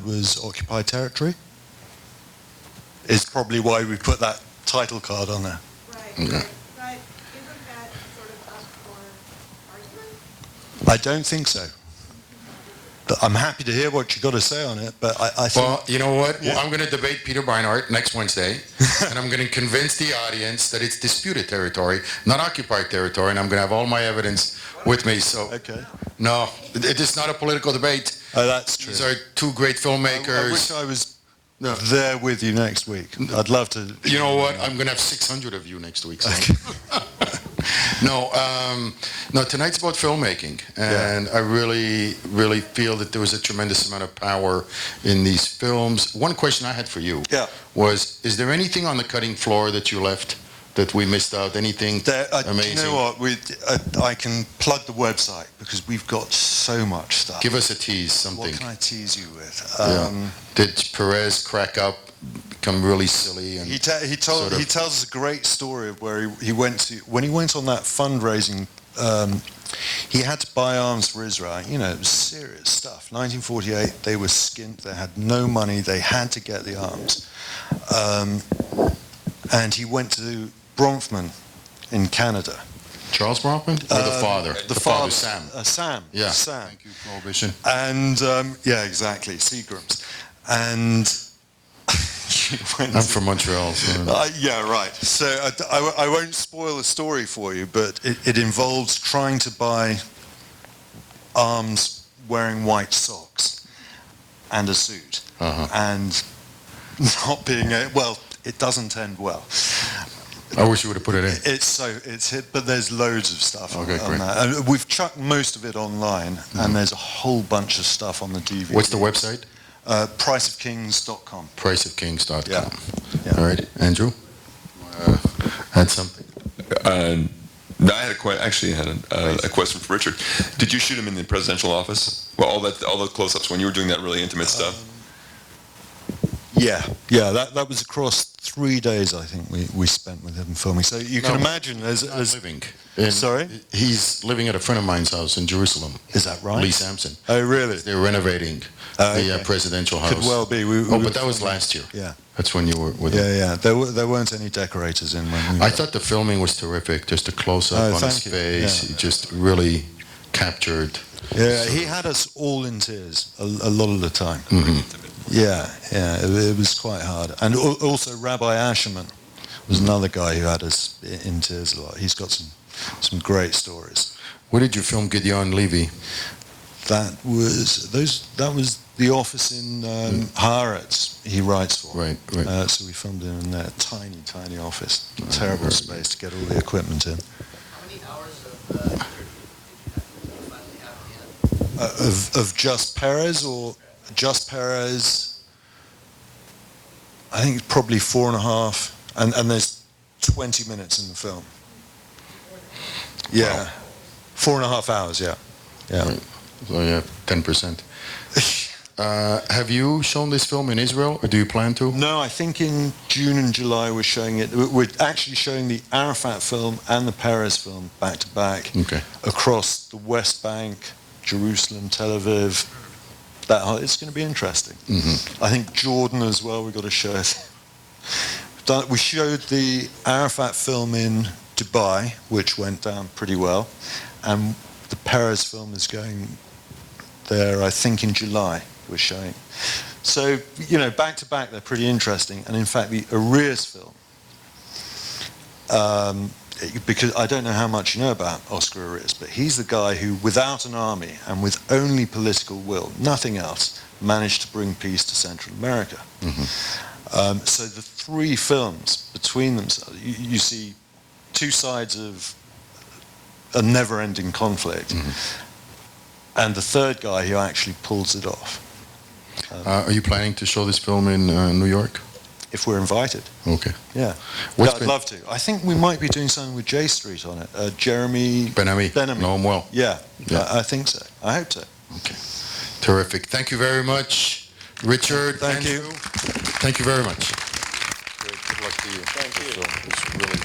was occupied territory. Is probably why we put that title card on there. Right. Okay. But isn't that sort of up for argument? I don't think so. But I'm happy to hear what you got to say on it. But I think. Well, you know what? Yeah. Well, I'm going to debate Peter Beinart next Wednesday, and I'm going to convince the audience that it's disputed territory, not occupied territory, and I'm going to have all my evidence with me. So, Okay. no, it is not a political debate. Oh, that's true. These are two great filmmakers. I wish I was there with you next week. I'd love to. You know what? I'm going to have 600 of you next week. So. No, tonight's about filmmaking, and I really, really feel that there was a tremendous amount of power in these films. One question I had for you was, is there anything on the cutting floor that you left that we missed out? Anything amazing? You know what? I can plug the website because we've got so much stuff. Give us a tease, something. What can I tease you with? Did Perez crack up, become really silly? And he tells us a great story of where he went to when he went on that fundraising. He had to buy arms for Israel. You know, it was serious stuff. 1948, they were skint. They had no money. They had to get the arms, and he went to Bronfman in Canada. Charles Bronfman or the father? The father, Sam. Sam. Yeah. Sam. Thank you, Prohibition. And yeah, exactly, Seagrams. And I'm from Montreal. So. Yeah, right. So I won't spoil the story for you, but it involves trying to buy arms wearing white socks and a suit, and not being well. It doesn't end well. I wish you would have put it in. It's hit, but there's loads of stuff on great. that. And we've chucked most of it online, and there's a whole bunch of stuff on the DVD. What's the website? Priceofkings.com. Priceofkings.com. Yeah. All right, Andrew, add something. No, I had a question for Richard. Did you shoot him in the presidential office? Well, all the close-ups when you were doing that really intimate stuff. Yeah. That was across 3 days, I think, we spent with him filming. So you can imagine there's living. Sorry? He's living at a friend of mine's house in Jerusalem. Is that right? Lee Sampson. Oh, really? They're renovating the presidential house. Could well be. But that was last year. Yeah. That's when you were with him. Yeah. There weren't any decorators in when we I thought the filming was terrific. Just a close-up on his face. Yeah. He just really captured. Yeah, he had us all in tears a lot of the time. Mm-hmm. Yeah, it was quite hard. And also Rabbi Asherman was another guy who had us in tears a lot. He's got some great stories. Where did you film Gideon Levy? That was the office in Haaretz he writes for. Right. So we filmed him in that tiny office. Terrible space to get all the equipment in. How many hours Of Just Perez or Just Perez? I think it's probably 4.5, and there's 20 minutes in the film. Yeah, wow. 4.5 hours. Yeah. Right. So yeah, 10%. Have you shown this film in Israel, or do you plan to? No, I think in June and July we're showing it. We're actually showing the Arafat film and the Peres film back to back across the West Bank, Jerusalem, Tel Aviv. It's going to be interesting. Mm-hmm. I think Jordan as well. We've got to show it. We showed the Arafat film in Dubai, which went down pretty well, and the Peres film is going there. I think in July we're showing. So back to back, they're pretty interesting. And in fact, the Arias film. Because I don't know how much you know about Oscar Arias, but he's the guy who, without an army and with only political will, nothing else, managed to bring peace to Central America. Mm-hmm. So the three films between themselves, you see two sides of a never-ending conflict, and the third guy who actually pulls it off. Are you planning to show this film in New York? If we're invited. Okay. Yeah. I'd love to. I think we might be doing something with J Street on it. Jeremy Ben-Ami. Know him well. Yeah. I think so. I hope so. Okay. Terrific. Thank you very much, Richard. Thank you. Thank you very much. Good luck to you. Thank you. So it's really